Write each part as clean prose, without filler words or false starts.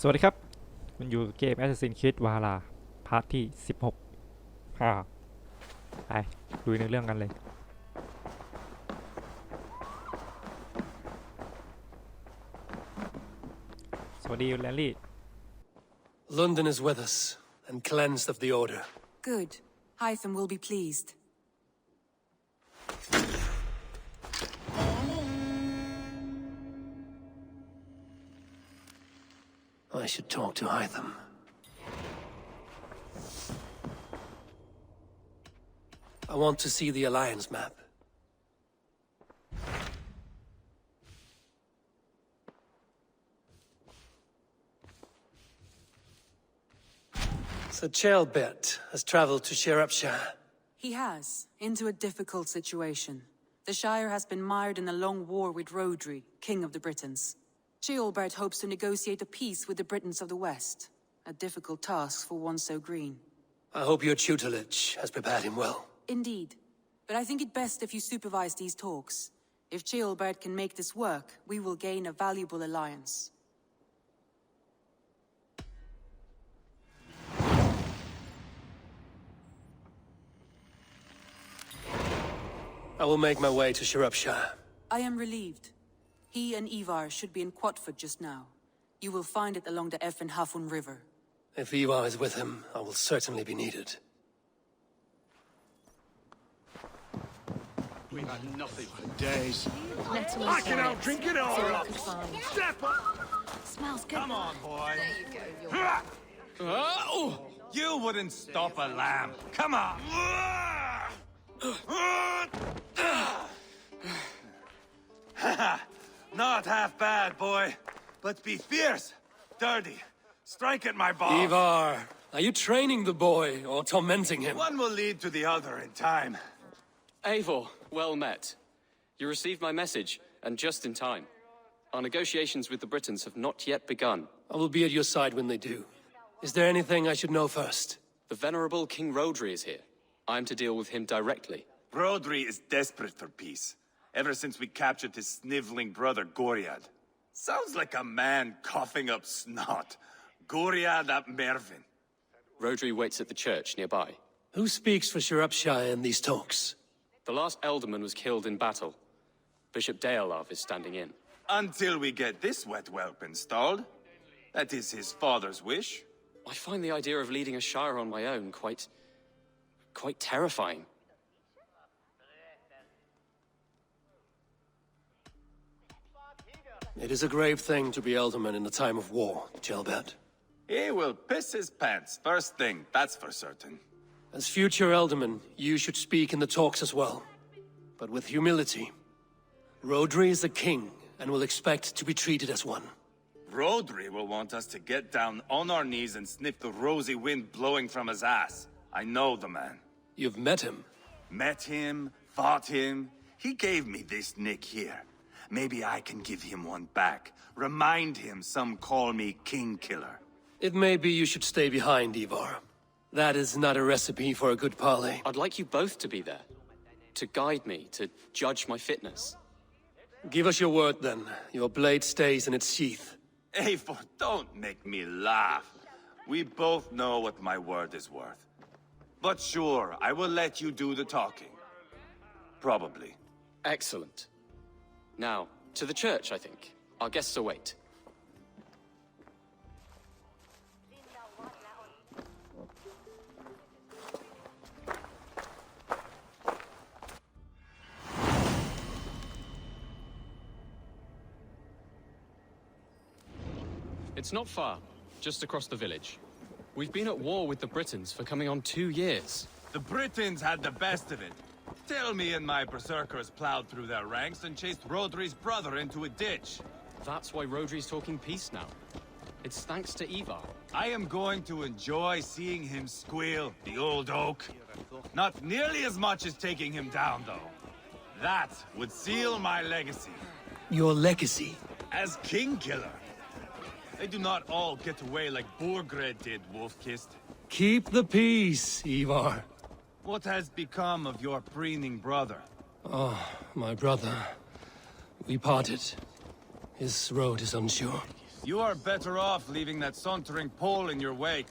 สวัสดีครับมันอยู่เกม Assassin's Creed Valhalla พาร์ทที่16ไปดูในเรื่องกันเลยสวัสดีแลนลี่ London is with us and cleansed of the order. Good. Hytham will be pleased. I should talk to Hytham. I want to see the Alliance map. So Chelbet has traveled to Sherapshire. He has, into a difficult situation. The Shire has been mired in a long war with Rhodri, King of the Britons. Ceolbert hopes to negotiate a peace with the Britons of the West. A difficult task for one so green. I hope your tutelage has prepared him well. Indeed. But I think it best if you supervise these talks. If Ceolbert can make this work, we will gain a valuable alliance. I will make my way to Sherapshire. I am relieved. He and Ivar should be in Quatford just now. You will find it along the Effen Hafun River. If Ivar is with him, I will certainly be needed. We've had nothing for days. I can out-drink it all! Step up! Smells good. Come on, boy. There you go. You wouldn't stop a lamb. Come on. Not half bad, boy. But be fierce, dirty. Strike at my balls. Ivar, are you training the boy or tormenting him? One will lead to the other in time. Eivor, well met. You received my message, and just in time. Our negotiations with the Britons have not yet begun. I will be at your side when they do. Is there anything I should know first? The venerable King Rhodri is here. I am to deal with him directly. Rhodri is desperate for peace, ever since we captured his sniveling brother Goriad. Sounds like a man coughing up snot. Goriad ap Mervin. Rhodri waits at the church nearby. Who speaks for Sherapshire in these talks? The last alderman was killed in battle. Bishop Deolav is standing in. Until we get this wet whelp installed. That is his father's wish. I find the idea of leading a shire on my own quite terrifying. It is a grave thing to be alderman in a time of war, Chelbet. He will piss his pants, first thing, that's for certain. As future alderman, you should speak in the talks as well. But with humility. Rhodri is the king, and will expect to be treated as one. Rhodri will want us to get down on our knees and sniff the rosy wind blowing from his ass. I know the man. You've met him. Met him, fought him. He gave me this nick here. Maybe I can give him one back. Remind him some call me King Killer. It may be you should stay behind, Ivar. That is not a recipe for a good parley. I'd like you both to be there. To guide me, to judge my fitness. Give us your word, then. Your blade stays in its sheath. Eivor, don't make me laugh. We both know what my word is worth. But sure, I will let you do the talking. Probably. Excellent. Now, to the church, I think. Our guests await. It's not far, just across the village. We've been at war with the Britons for coming on 2 years. The Britons had the best of it. Tell me and my berserkers plowed through their ranks and chased Rhodri's brother into a ditch. That's why Rhodri's talking peace now. It's thanks to Ivar. I am going to enjoy seeing him squeal, the old oak. Not nearly as much as taking him down, though. That would seal my legacy. Your legacy? As King Killer. They do not all get away like Borgred did, Wolf-Kissed. Keep the peace, Ivar. What has become of your preening brother? Oh, my brother. We parted. His road is unsure. You are better off leaving that sauntering Pole in your wake.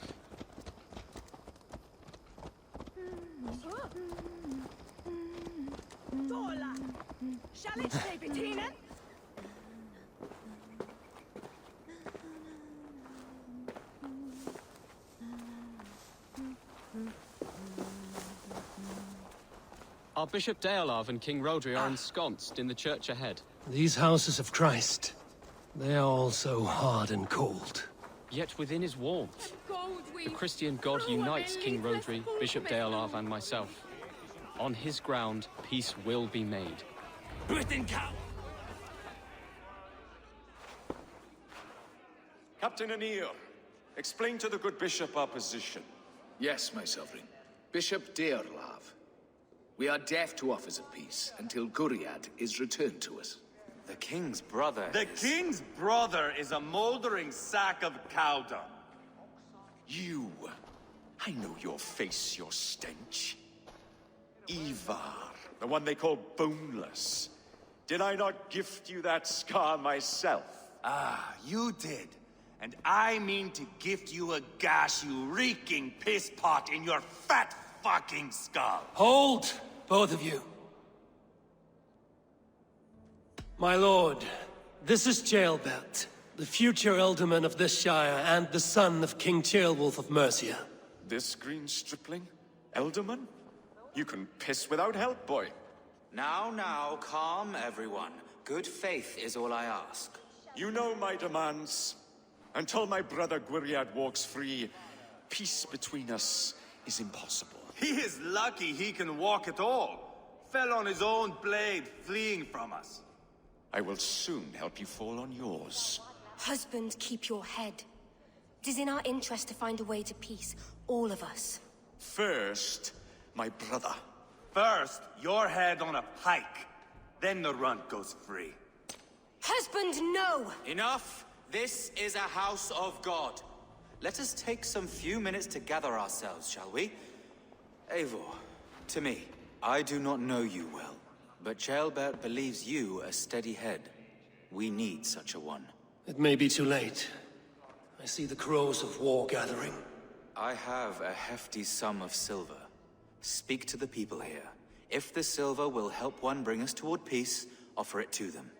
Shall ich stay bedienen? Our Bishop Deolav and King Rodri are ensconced in the church ahead. These houses of Christ, they are all so hard and cold. Yet within is warmth. The Christian God unites King Rodri, Bishop Deolav, and myself. On his ground, peace will be made. Britain cow! Captain Anil, explain to the good bishop our position. Yes, my sovereign. Bishop Deorlav. We are deaf to offers of peace until Guriad is returned to us. The king's brother is a mouldering sack of cow dung. You. I know your face, your stench. Ivar, the one they call boneless. Did I not gift you that scar myself? Ah, you did. And I mean to gift you a gash, you reeking piss pot in your fat fucking skull. Hold, both of you. My lord, this is Jailbelt, the future alderman of this shire and the son of King Ceolwulf of Mercia. This green stripling? Elderman? You can piss without help, boy. Now, calm everyone. Good faith is all I ask. You know my demands. Until my brother Gwiriad walks free, peace between us is impossible. He is lucky he can walk at all. Fell on his own blade, fleeing from us. I will soon help you fall on yours. Husband, keep your head. It is in our interest to find a way to peace, all of us. First, my brother. First, your head on a pike. Then the runt goes free. Husband, no! Enough! This is a house of God. Let us take some few minutes to gather ourselves, shall we? Eivor, to me, I do not know you well, but Ceolbert believes you a steady head. We need such a one. It may be too late. I see the crows of war gathering. I have a hefty sum of silver. Speak to the people here. If the silver will help one bring us toward peace, offer it to them.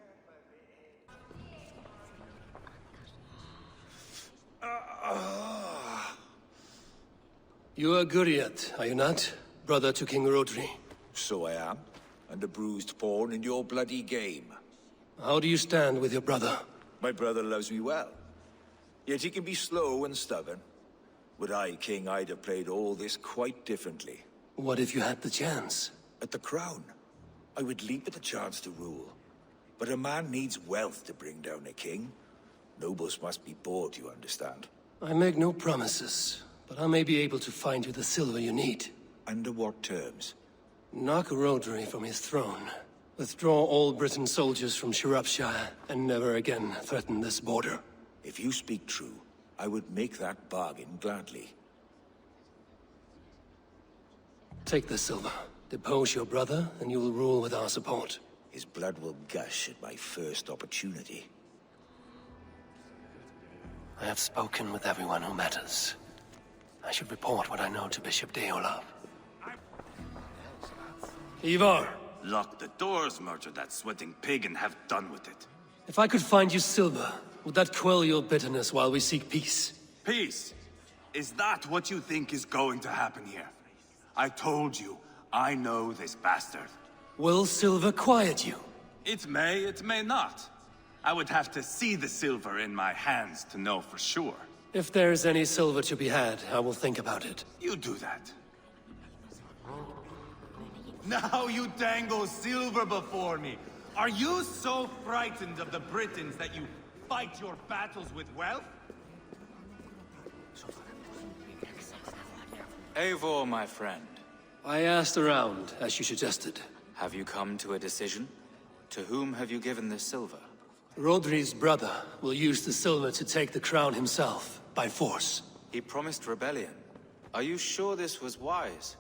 You are Guriad, are you not? Brother to King Rodri. So I am, and a bruised pawn in your bloody game. How do you stand with your brother? My brother loves me well. Yet he can be slow and stubborn. Were I king, I'd have played all this quite differently. What if you had the chance? At the crown, I would leap at the chance to rule. But a man needs wealth to bring down a king. Nobles must be bought, you understand. I make no promises, but I may be able to find you the silver you need. Under what terms? Knock Rodri from his throne. Withdraw all Britain soldiers from Shropshire, and never again threaten this border. If you speak true, I would make that bargain gladly. Take the silver. Depose your brother, and you will rule with our support. His blood will gush at my first opportunity. I have spoken with everyone who matters. I should report what I know to Bishop Deolav. Ivar! Lock the doors, murder that sweating pig, and have done with it. If I could find you silver, would that quell your bitterness while we seek peace? Peace? Is that what you think is going to happen here? I told you, I know this bastard. Will silver quiet you? It may not. I would have to see the silver in my hands to know for sure. If there is any silver to be had, I will think about it. You do that. Now you dangle silver before me. Are you so frightened of the Britons that you fight your battles with wealth? Eivor, my friend. I asked around, as you suggested. Have you come to a decision? To whom have you given this silver? Rodri's brother will use the silver to take the crown himself, by force. He promised rebellion. Are you sure this was wise?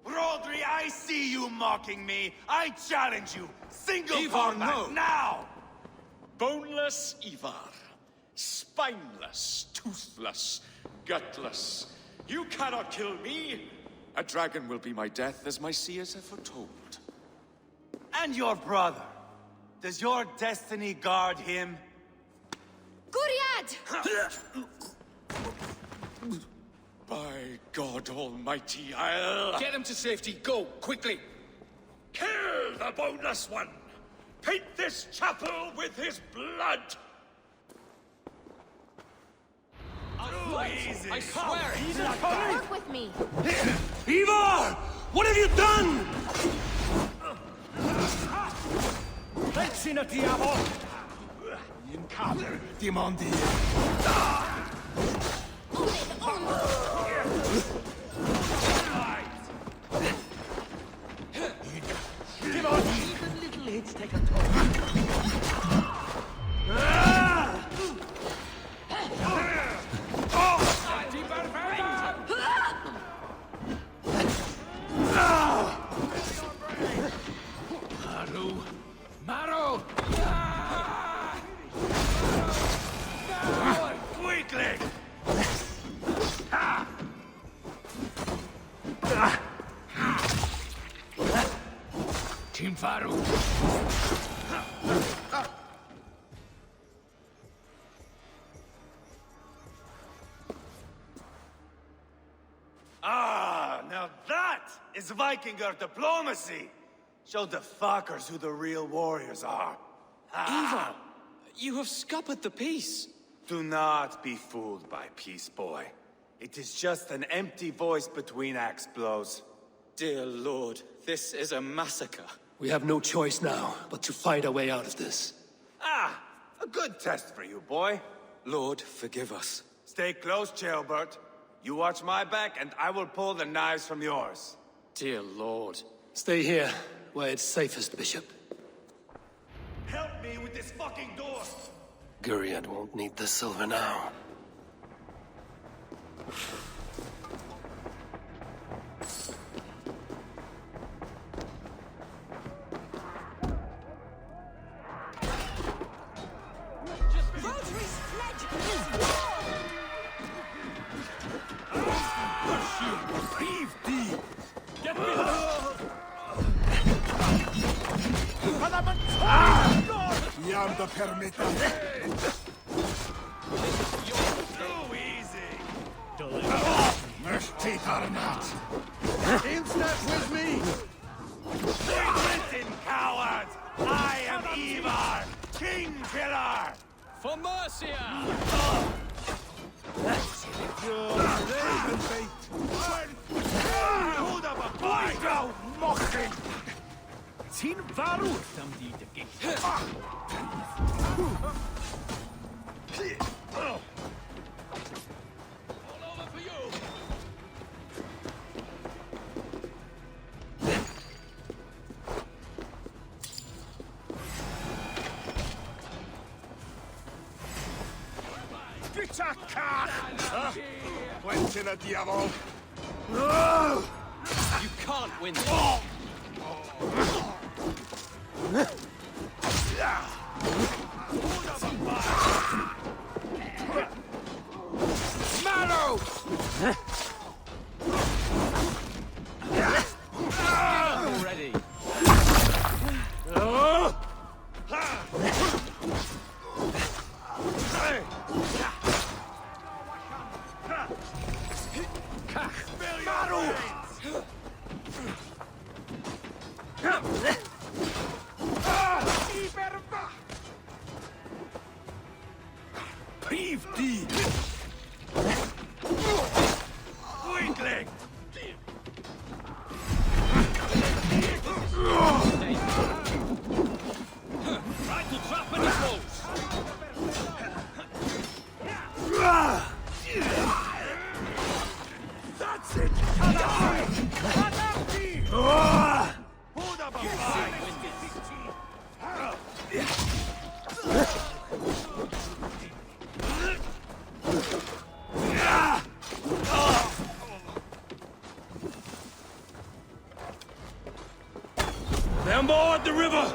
Rodri, I see you mocking me. I challenge you. Single Ivar, combat, no. now! Boneless Ivar. Spineless, toothless, gutless. You cannot kill me. A dragon will be my death, as my seers have foretold. And your brother. Does your destiny guard him? Guriad! By God Almighty, I'll... Get him to safety. Go, quickly. Kill the boneless one! Paint this chapel with his blood! Easy. I swear it! Work with me. Ivar! What have you done? Pezina diavolo! Incader, dimondi! Give on! Even little hits take a toll. Marrow! Weakling! Team Faru! Ah, now that is Vikinger diplomacy! Show the fuckers who the real warriors are. Ivar, you have scuppered the peace. Do not be fooled by peace, boy. It is just an empty voice between axe blows. Dear Lord, this is a massacre. We have no choice now but to fight our way out of this. Ah, a good test for you, boy. Lord, forgive us. Stay close, Jailbert. You watch my back, and I will pull the knives from yours. Dear Lord. Stay here, where it's safest, Bishop. Help me with this fucking door! Guriad won't need the silver now. Rotary's pledge is Leave thee! Get me! Yam the permita! Too easy! Mercy Tarnat! In step with me! Listen, cowards! I am Ivar, King Killer! For Mercia! Raven bait! Hold up a fight! Go, mocking! Sin Varu! Some deed All over for you! Quentina diavol! You can't win this. Marrow! Already. Leave thee! Weakling! Try to trap any foes. That's it! Hold up a fight! They're more at the river!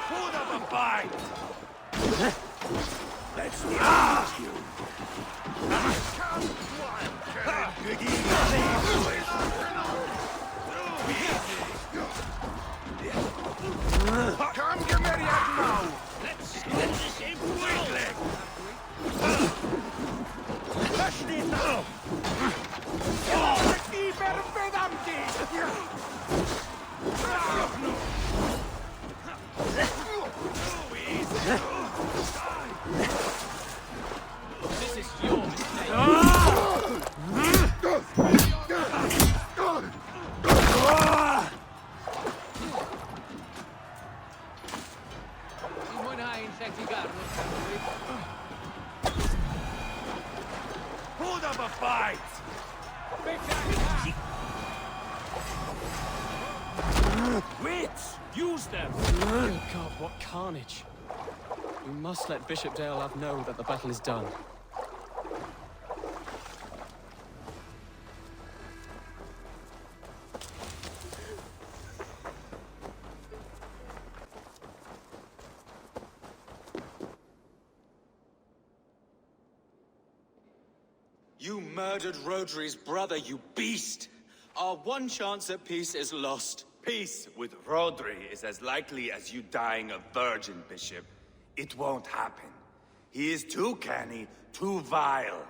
Put up a fight! Let's you. Come get ready now! Let's get this in quickly! Let's need now! Let's be better for them, This is your mistake. Put up a fight! Wits! Use them! Good God, what carnage. We must let Bishop Dale know that the battle is done. You murdered Rodri's brother, you beast! Our one chance at peace is lost. Peace with Rodri is as likely as you dying a virgin, Bishop. It won't happen. He is too canny, too vile.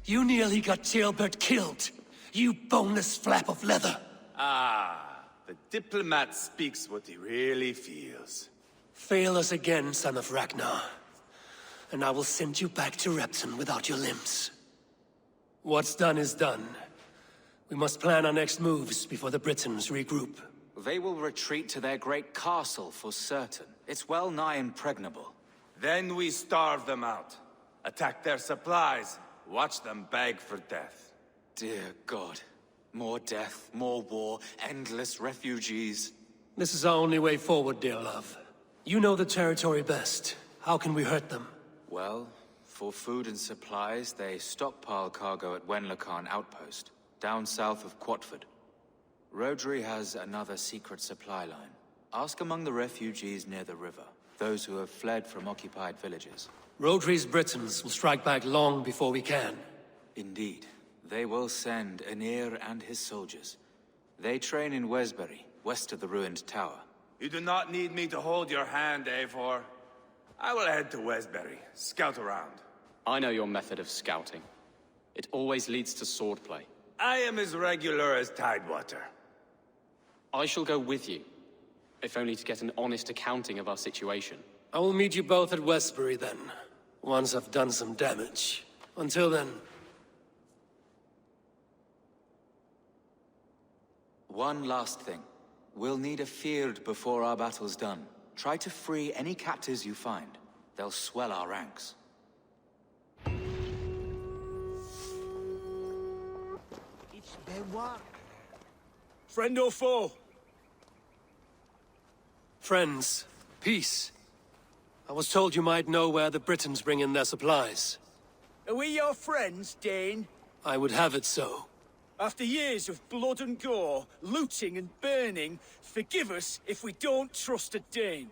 You nearly got Jailbird killed. You boneless flap of leather. Ah, the diplomat speaks what he really feels. Fail us again, son of Ragnar. And I will send you back to Repton without your limbs. What's done is done. We must plan our next moves before the Britons regroup. They will retreat to their great castle for certain. It's well nigh impregnable. Then we starve them out. Attack their supplies. Watch them beg for death. Dear God. More death, more war, endless refugees. This is our only way forward, dear love. You know the territory best. How can we hurt them? Well, for food and supplies, they stockpile cargo at Wenlacan Outpost, down south of Quatford. Rodri has another secret supply line. Ask among the refugees near the river, those who have fled from occupied villages. Rodri's Britons will strike back long before we can. Indeed. They will send Aenir and his soldiers. They train in Wesbury, west of the ruined tower. You do not need me to hold your hand, Eivor. I will head to Wesbury, scout around. I know your method of scouting. It always leads to swordplay. I am as regular as Tidewater. I shall go with you, if only to get an honest accounting of our situation. I will meet you both at Westbury then, once I've done some damage. Until then... One last thing. We'll need a field before our battle's done. Try to free any captives you find. They'll swell our ranks. Friend or foe? Friends, peace. I was told you might know where the Britons bring in their supplies. Are we your friends, Dane? I would have it so. After years of blood and gore, looting and burning, forgive us if we don't trust a Dane.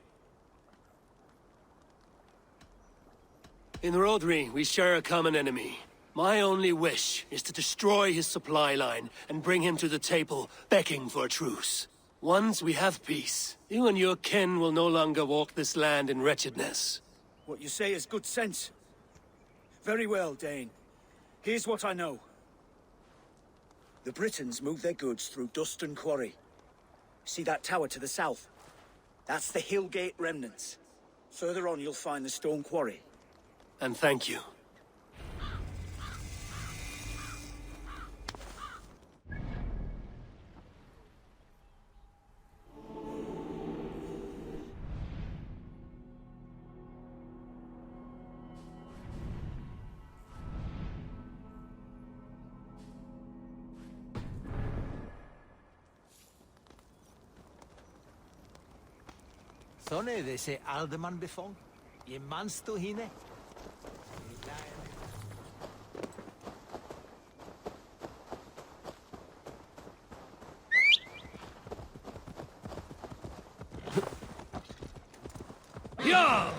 In Rodri, we share a common enemy. My only wish is to destroy his supply line and bring him to the table, begging for a truce. Once we have peace, you and your kin will no longer walk this land in wretchedness. What you say is good sense. Very well, Dane. Here's what I know. The Britons move their goods through Dustin Quarry. See that tower to the south? That's the Hillgate remnants. Further on, you'll find the stone quarry. And thank you. Thone de se alderman befong. Je mansto hine. Yeah!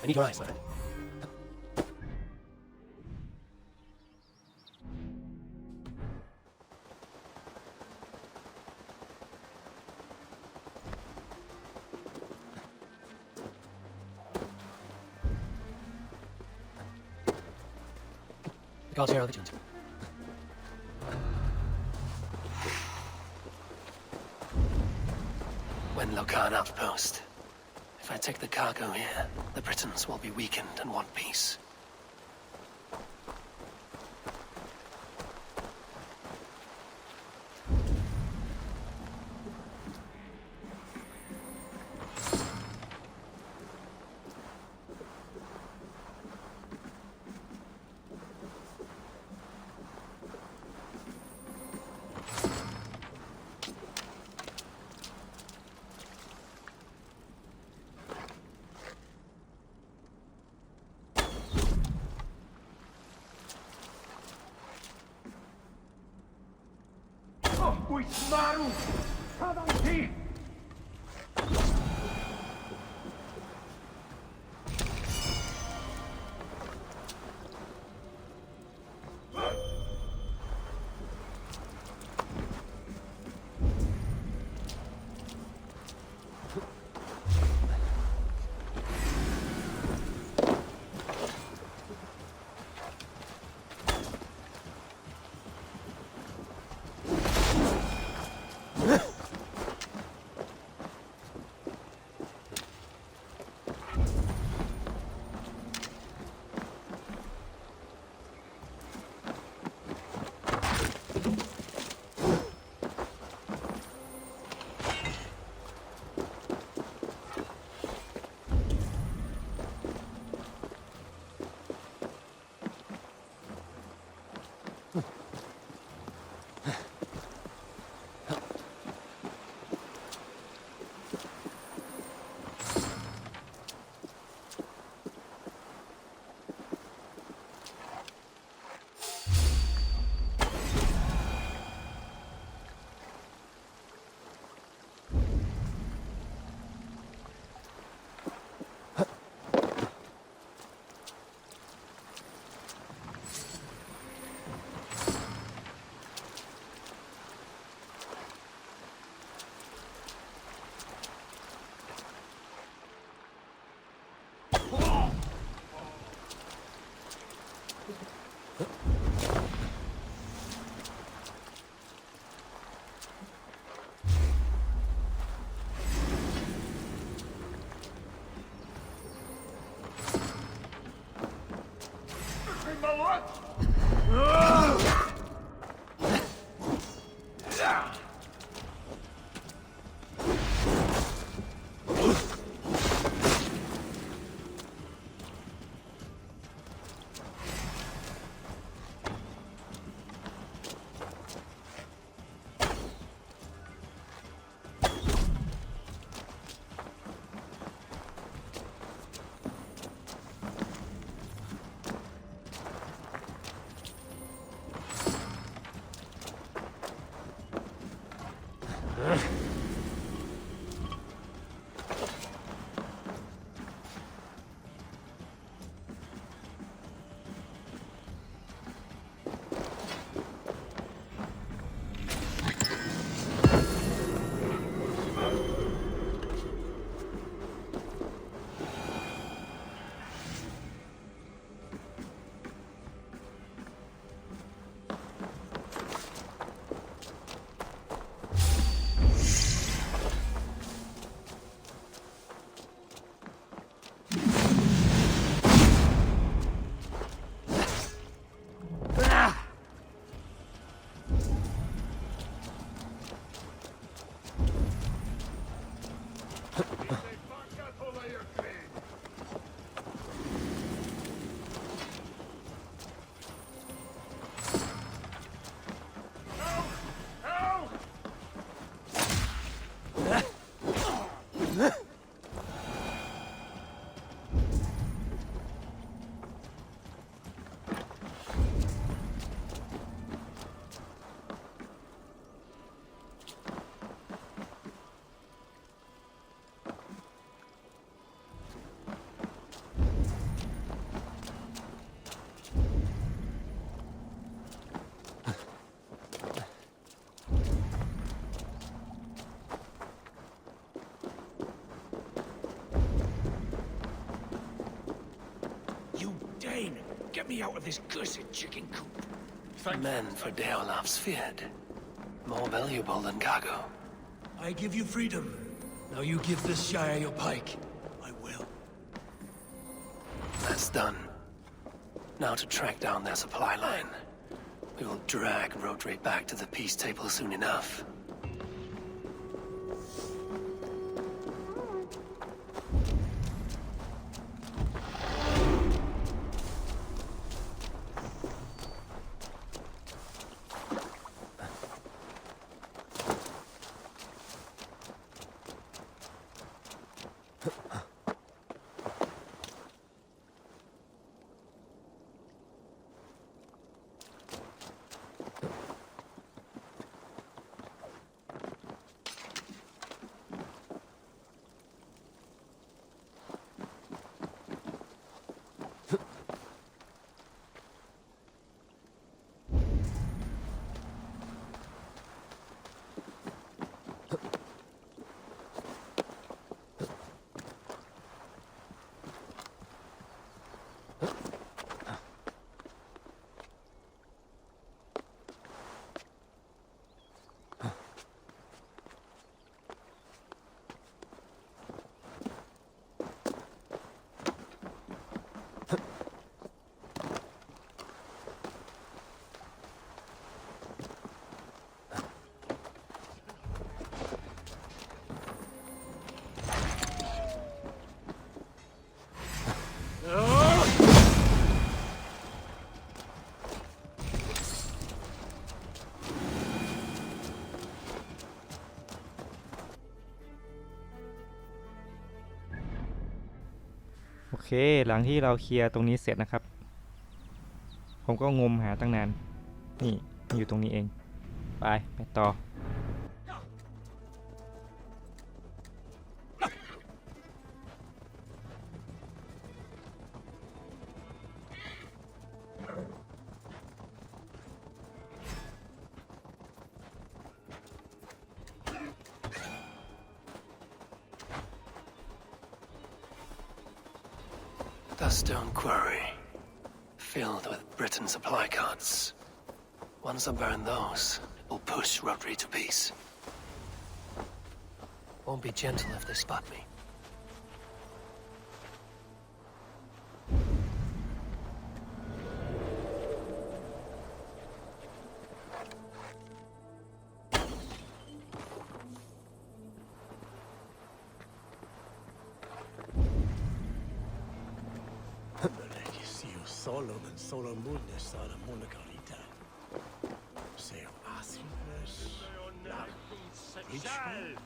I need your eyes, man. The gods here are vigilant. When Locan outpost. If I take the cargo here, the Britons will be weakened and want peace. Maru! Avanti! Thane, get me out of this cursed chicken coop. Men for Deolaf's feared. More valuable than cargo. I give you freedom. Now you give this Shire your pike. I will. That's done. Now to track down their supply line. We will drag Rodri back to the peace table soon enough. Oh! โอเคหลังที่เราเคลียร์ตรงนี้เสร็จนะครับผมก็งมหาตั้งนานนี่อยู่ตรงนี้เองไปต่อThe stone quarry, filled with Britain supply carts. Once I burn those, it will push Rodri to peace. Won't be gentle if they spot me. Solum and Solomundus are the Monacarita. Say, Asifus, Richmond.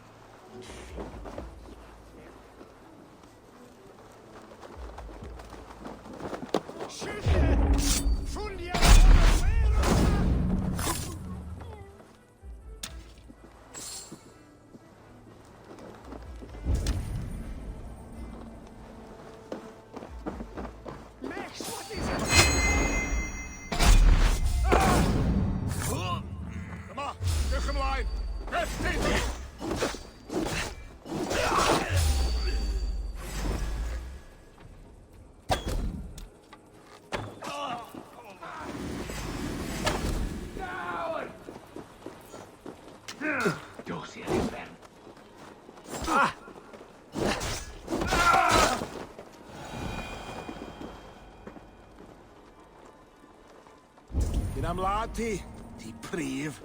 I'm Lati, the Preve.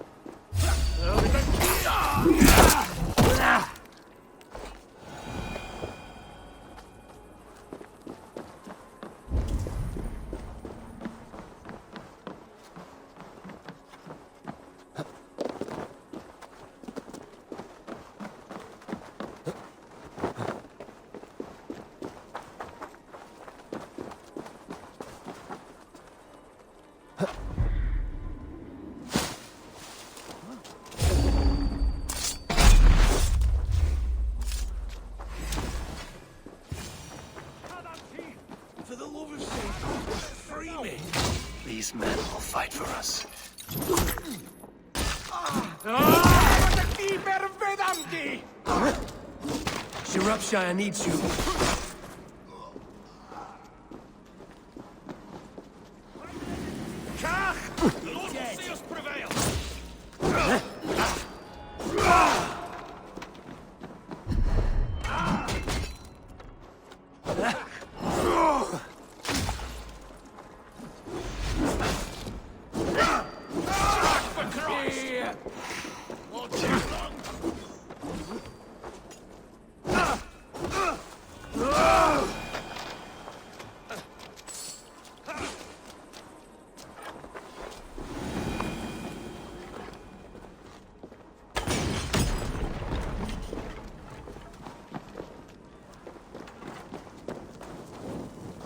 These men will fight for us. Shropshire needs you.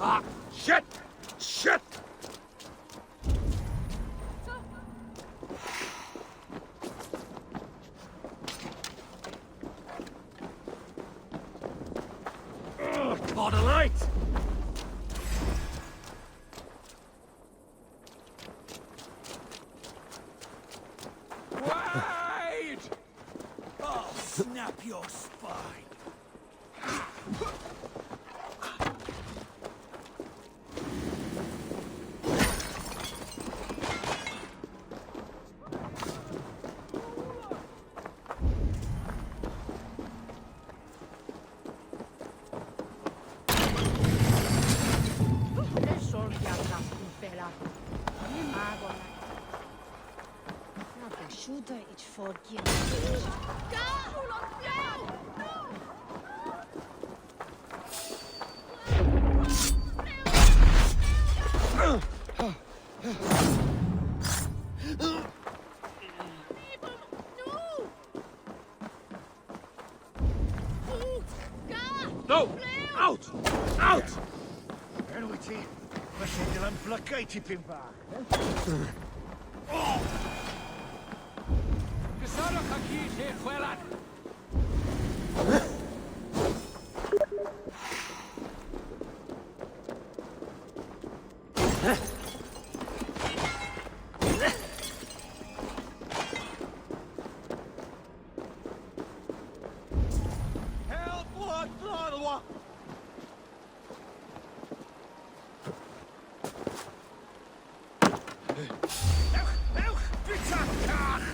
Ah, shit! Shit! For the light! Wait! Oh, snap your spine! No! Out! Out! Er wyt ti? Felly dylan blygau tipyn bach. Gysarwch ag i lle chwelan! Help! Blood! Blood! Ewch! Bita cach!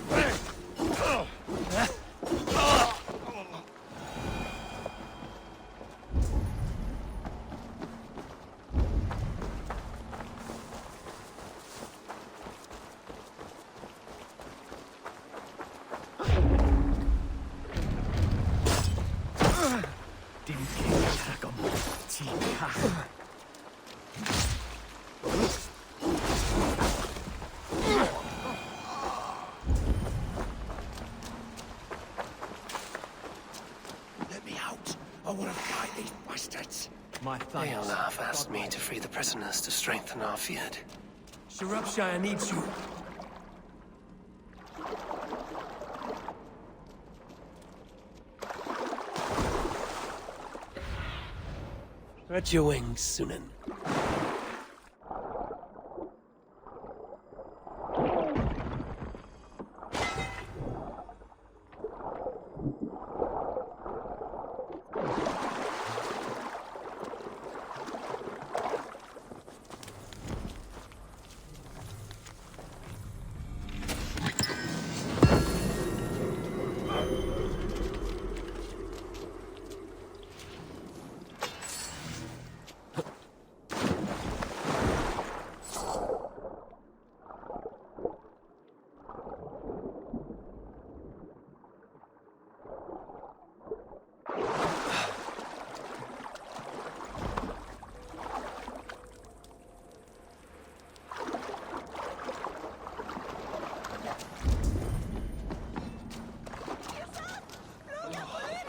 Dim cage rhag o'n ti cach. Let me out. I want to fight these bastards. My thanks. Eolaf asked me to free the prisoners to strengthen our field. Shropshire needs you. Spread your wings, Sunan.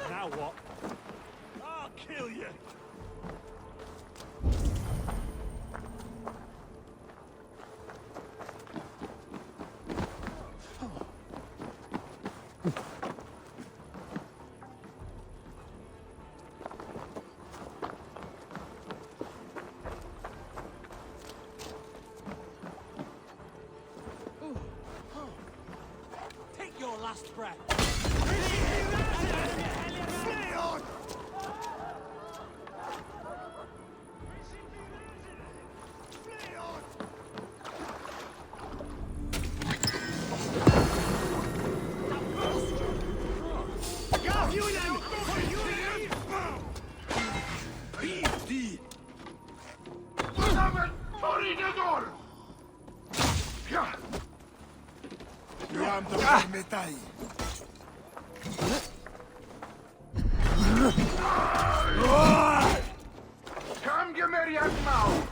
Now what? I'll kill you. Take your last breath. Come give me your mouth.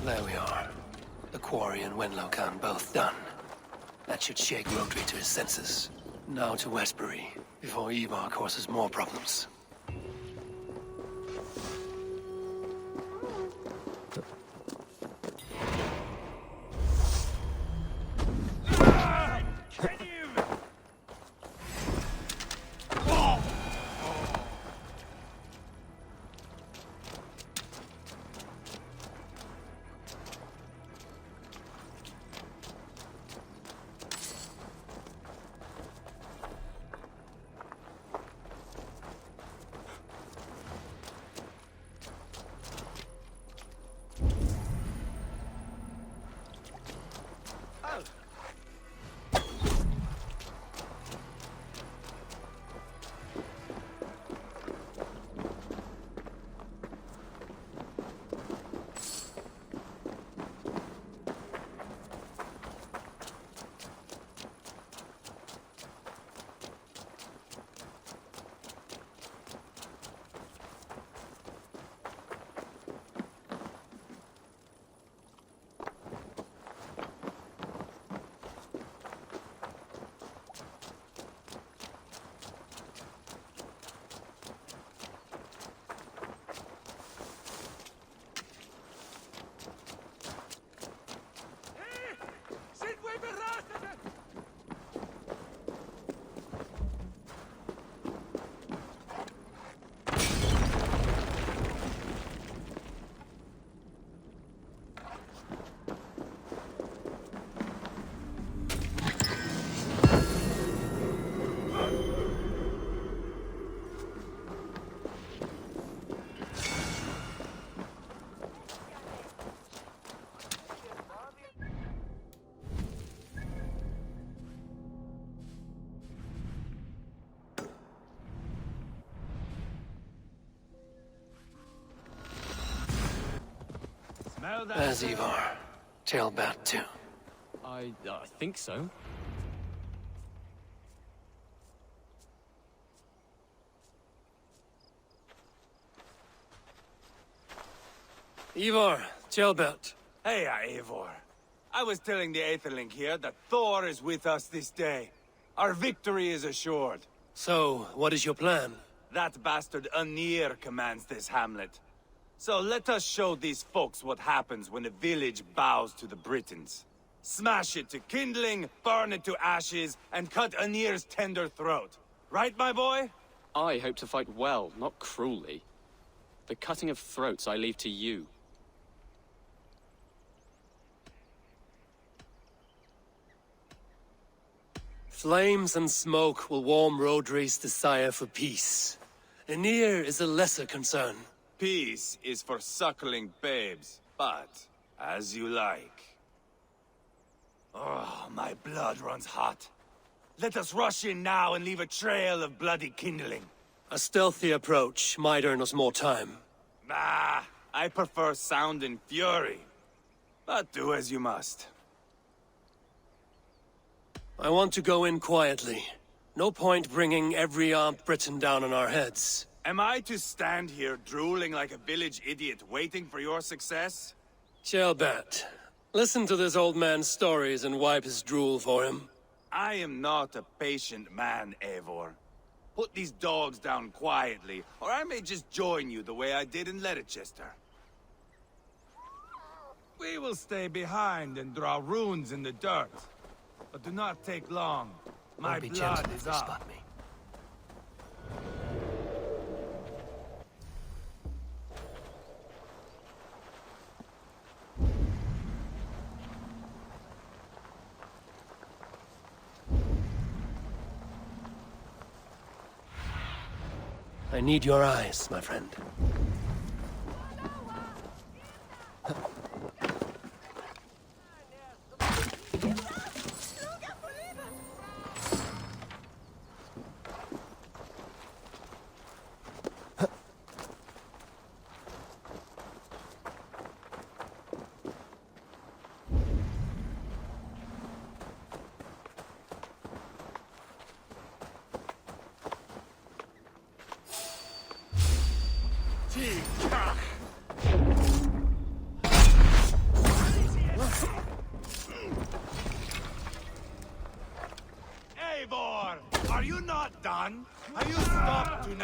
There we are. The quarry and Wenlow Khan both done. That should shake Rodri to his senses. Now to Westbury, before Ivar causes more problems. There's Ivar. Tailbat too. I think so. Ivar, Tailbat. Hey, Eivor. I was telling the Aetherlink here that Thor is with us this day. Our victory is assured. So, what is your plan? That bastard Anir commands this hamlet. So let us show these folks what happens when a village bows to the Britons. Smash it to kindling, burn it to ashes, and cut Anir's tender throat. Right, my boy? I hope to fight well, not cruelly. The cutting of throats I leave to you. Flames and smoke will warm Rodri's desire for peace. Anir is a lesser concern. Peace is for suckling babes, but as you like. Oh, my blood runs hot. Let us rush in now and leave a trail of bloody kindling. A stealthy approach might earn us more time. Nah, I prefer sound and fury. But do as you must. I want to go in quietly. No point bringing every armed Briton down on our heads. Am I to stand here drooling like a village idiot waiting for your success? Tailbat, listen to this old man's stories and wipe his drool for him. I am not a patient man, Eivor. Put these dogs down quietly, or I may just join you the way I did in Leicester. We will stay behind and draw runes in the dirt. But do not take long. My blood is up. I need your eyes, my friend.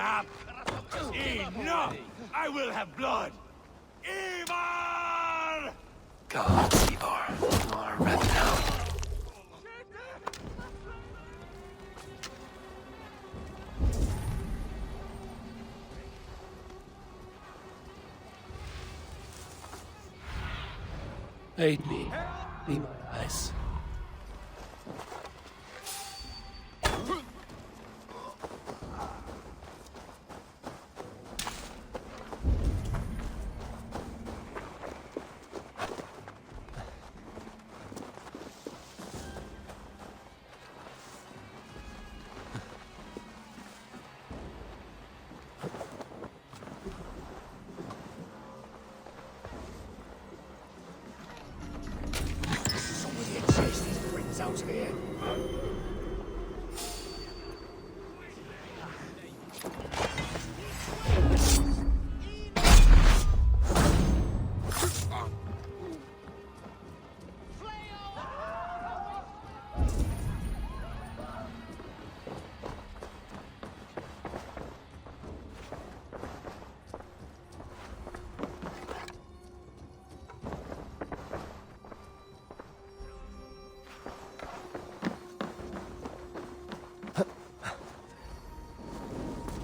chap! Enough! I will have blood! Ivar! God, Ivar, you are ready now. Aid me. Be my eyes. Out of here.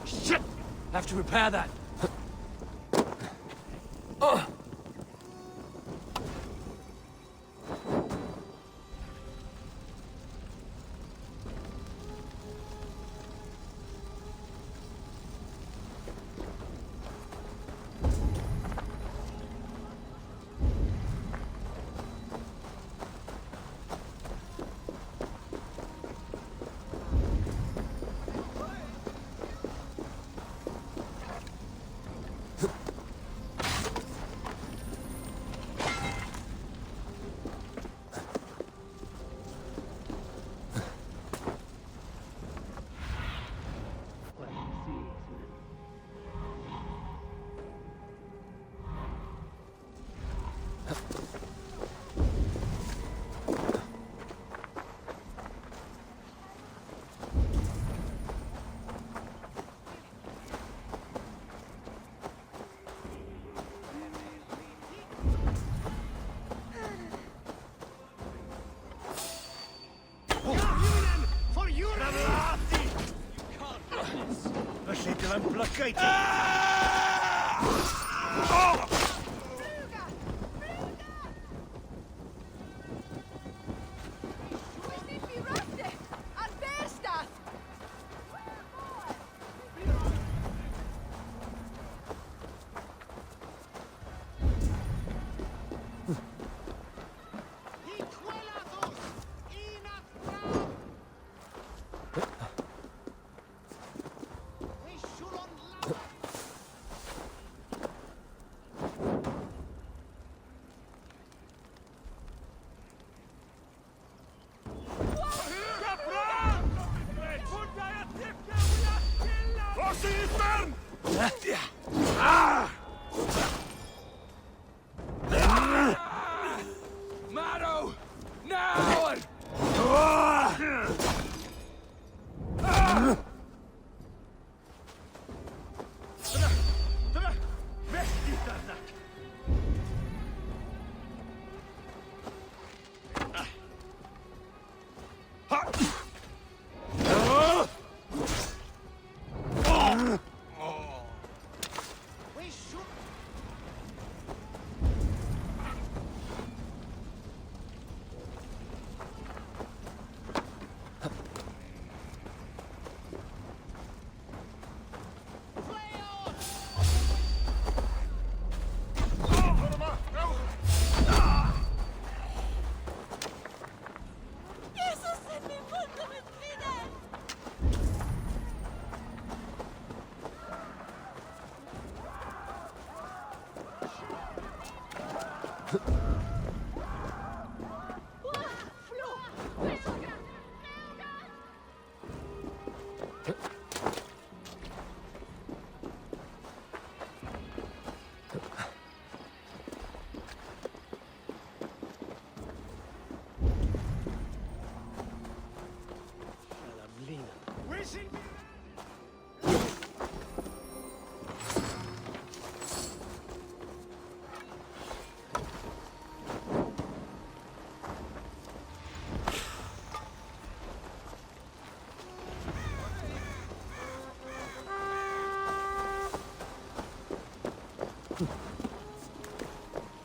Shit! Have to repair that. Motto! Now!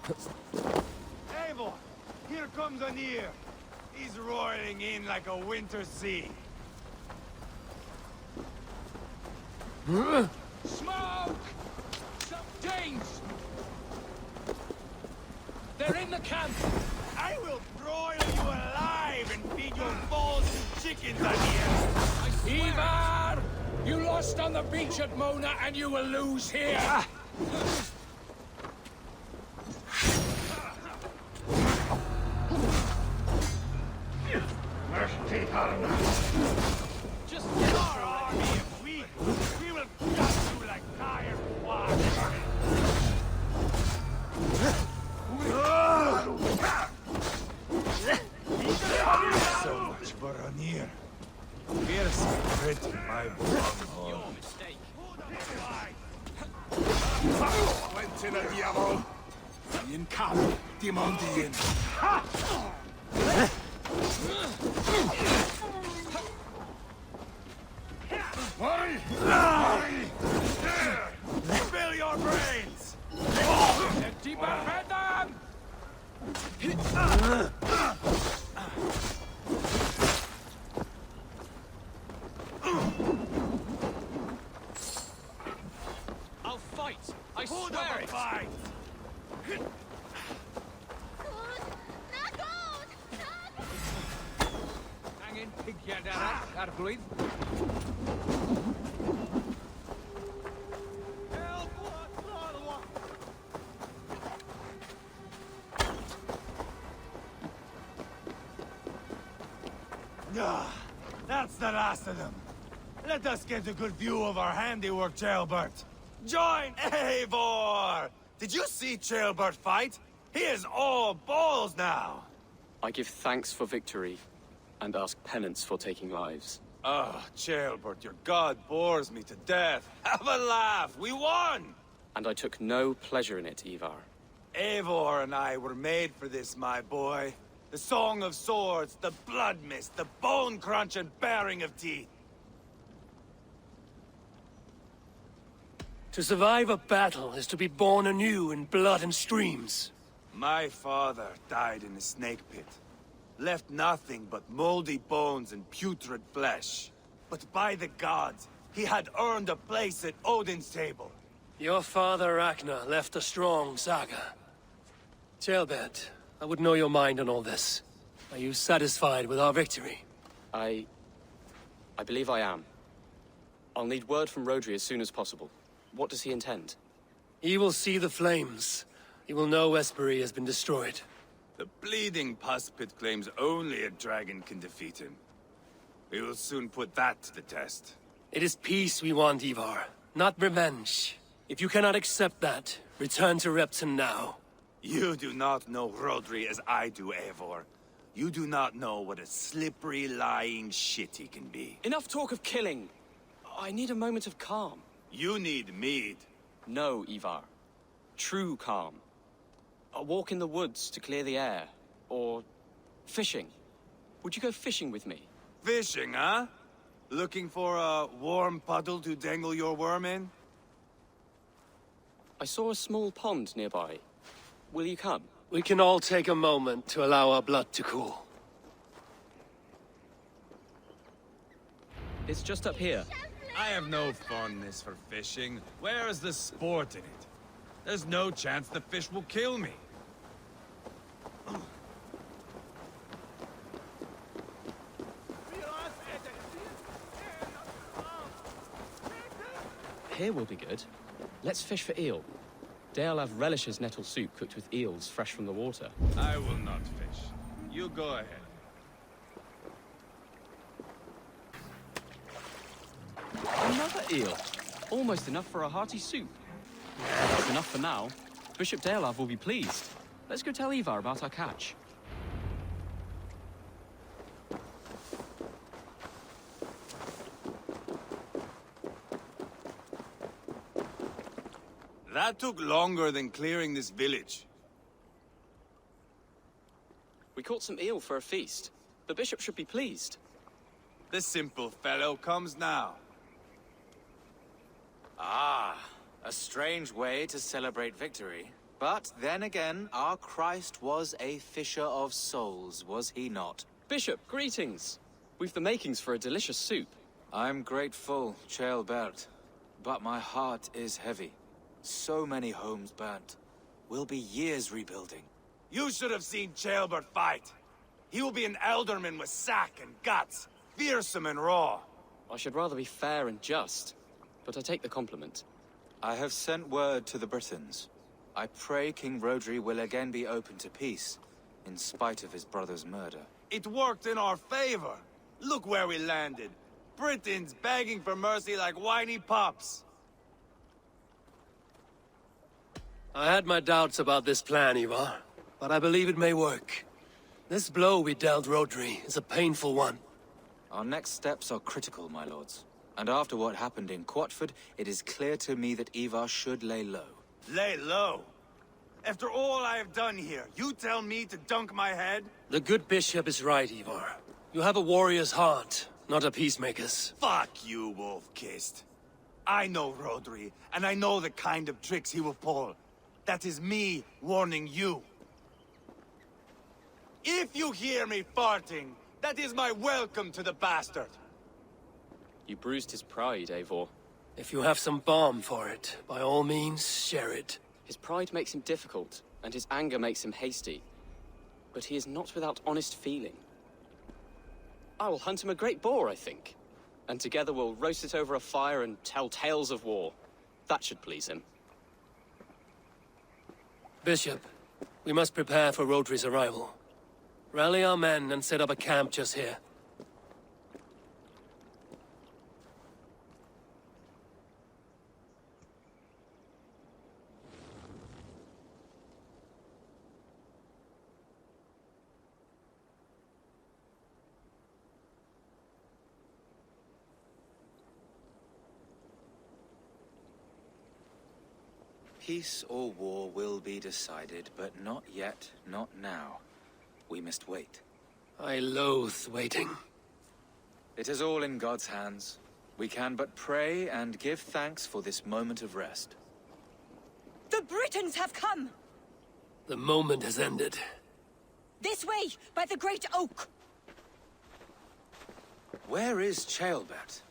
Eivor, here comes Anir. He's roaring in like a winter sea. Smoke! Some Danes! They're in the camp! I will broil you alive and feed your balls to chickens, Anir. Ivar! You lost on the beach at Mona and you will lose here! Just get our army if we will gut you like tired water. So much for Anir. Fierce and pretty, my bunghole. Your mistake. Quentin a diavol. In cap, Dimondien. Spill your brains! Deeper head them! I'll fight. I Who swear never it. fight? Hang in, pig head ar blwydd. Ah, that's the last of them. Let us get a good view of our handiwork, Jailbert. Join Eivor! Did you see Jailbert fight? He is all balls now. I give thanks for victory, and ask penance for taking lives. Ah, Jailbert, your god bores me to death. Have a laugh, we won! And I took no pleasure in it, Ivar. Eivor and I were made for this, my boy. The song of swords, the blood mist, the bone crunch and baring of teeth. To survive a battle is to be born anew in blood and streams. My father died in a snake pit. Left nothing but moldy bones and putrid flesh. But by the gods, he had earned a place at Odin's table. Your father Ragnar left a strong saga. Jailbert, I would know your mind on all this. Are you satisfied with our victory? I believe I am. I'll need word from Rodri as soon as possible. What does he intend? He will see the flames. He will know Espery has been destroyed. The bleeding pus pit claims only a dragon can defeat him. We will soon put that to the test. It is peace we want, Ivar, not revenge. If you cannot accept that, return to Repton now. You do not know Rodri as I do, Eivor. You do not know what a slippery, lying shit he can be. Enough talk of killing. I need a moment of calm. You need mead. No, Ivar. True calm. A walk in the woods to clear the air. Or fishing. Would you go fishing with me? Fishing, huh? Looking for a warm puddle to dangle your worm in? I saw a small pond nearby. Will you come? We can all take a moment to allow our blood to cool. It's just up here. I have no fondness for fishing. Where is the sport in it? There's no chance the fish will kill me. Here will be good. Let's fish for eel. Deolav relishes nettle soup cooked with eels fresh from the water. I will not fish. You go ahead. Another eel. Almost enough for a hearty soup. That's enough for now. Bishop Deolav will be pleased. Let's go tell Ivar about our catch. That took longer than clearing this village. We caught some eel for a feast. The bishop should be pleased. The simple fellow comes now. Ah, a strange way to celebrate victory. But then again, our Christ was a fisher of souls, was he not? Bishop, greetings. We've the makings for a delicious soup. I'm grateful, Ceolbert, but my heart is heavy. So many homes burnt. We'll be years rebuilding. You should have seen Ceolbert fight. He will be an alderman with sack and guts, fearsome and raw. I should rather be fair and just, but I take the compliment. I have sent word to the Britons. I pray King Rodri will again be open to peace, in spite of his brother's murder. It worked in our favor. Look where we landed. Britons begging for mercy like whiny pups. I had my doubts about this plan, Ivar, but I believe it may work. This blow we dealt Rodri is a painful one. Our next steps are critical, my lords. And after what happened in Quatford, it is clear to me that Ivar should lay low. Lay low? After all I have done here, you tell me to dunk my head? The good bishop is right, Ivar. You have a warrior's heart, not a peacemaker's. Fuck you, wolf-kissed. I know Rodri, and I know the kind of tricks he will pull. That is me warning you. If you hear me farting, that is my welcome to the bastard. You bruised his pride, Eivor. If you have some balm for it, by all means, share it. His pride makes him difficult, and his anger makes him hasty. But he is not without honest feeling. I will hunt him a great boar, I think. And together we'll roast it over a fire and tell tales of war. That should please him. Bishop, we must prepare for Rodri's arrival. Rally our men and set up a camp just here. Peace or war will be decided, but not yet, not now. We must wait. I loathe waiting. It is all in God's hands. We can but pray and give thanks for this moment of rest. The Britons have come! The moment has ended. This way, by the great oak! Where is Ceolbert?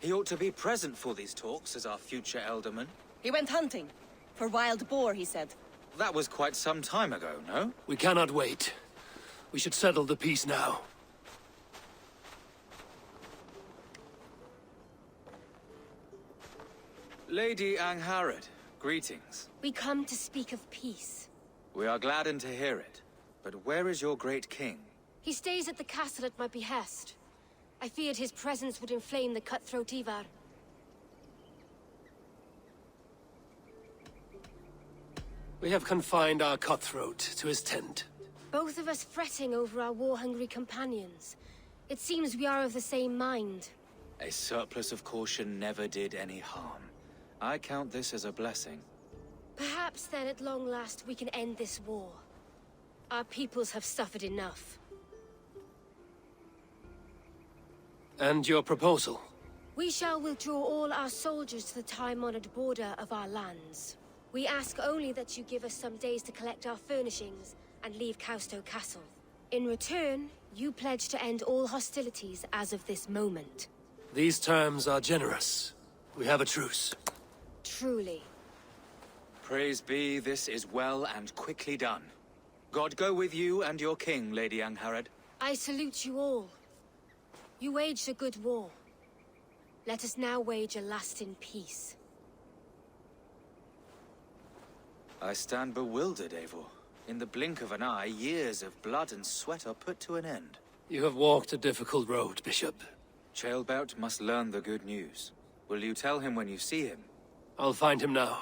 He ought to be present for these talks as our future elderman. He went hunting. For wild boar, he said. That was quite some time ago, no? We cannot wait. We should settle the peace now. Lady Angharad, greetings. We come to speak of peace. We are gladdened to hear it. But where is your great king? He stays at the castle at my behest. I feared his presence would inflame the cutthroat Ivar. We have confined our cutthroat to his tent. Both of us fretting over our war-hungry companions. It seems we are of the same mind. A surplus of caution never did any harm. I count this as a blessing. Perhaps then at long last we can end this war. Our peoples have suffered enough. And your proposal? We shall withdraw all our soldiers to the time-honored border of our lands. We ask only that you give us some days to collect our furnishings and leave Causto Castle. In return, you pledge to end all hostilities as of this moment. These terms are generous. We have a truce. Truly. Praise be, this is well and quickly done. God go with you and your king, Lady Angharad. I salute you all. You waged a good war. Let us now wage a lasting peace. I stand bewildered, Eivor. In the blink of an eye, years of blood and sweat are put to an end. You have walked a difficult road, Bishop. Ceolbert must learn the good news. Will you tell him when you see him? I'll find him now.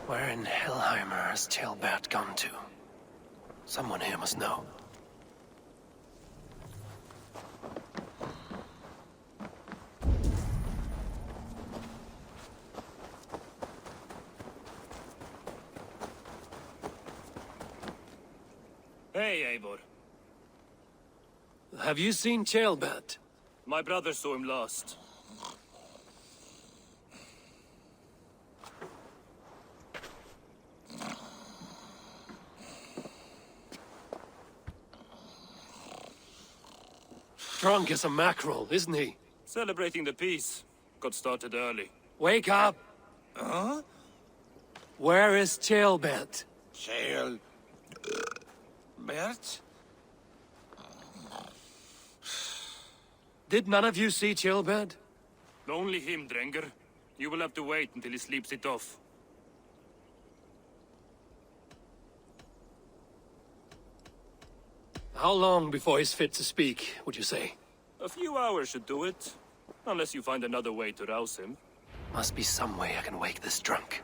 Where in Hellheimer has Tailbat gone to? Someone here must know. Hey, Eivor. Have you seen Tailbat? My brother saw him last. Drunk as a mackerel, isn't he? Celebrating the peace. Got started early. Wake up! Huh? Where is Tailbat? Bert? Did none of you see Tailbat? Only him, Drenger. You will have to wait until he sleeps it off. How long before he's fit to speak, would you say? A few hours should do it. Unless you find another way to rouse him. Must be some way I can wake this drunk.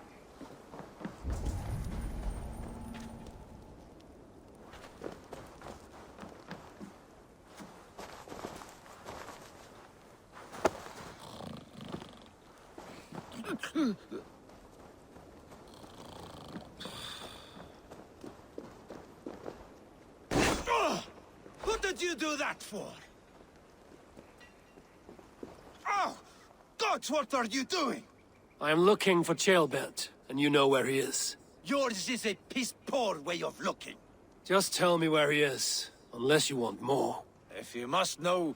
What did you do that for? Oh! God, what are you doing? I am looking for Tailbat, and you know where he is. Yours is a piss-poor way of looking. Just tell me where he is, unless you want more. If you must know,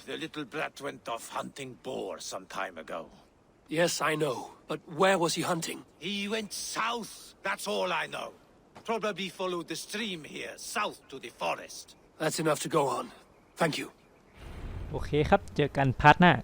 the little brat went off hunting boar some time ago. Yes, I know, but where was he hunting? He went south, that's all I know. Probably followed the stream here, south to the forest. That's enough to go on. Thank you. โอเคครับเจอกันพาร์ทหน้า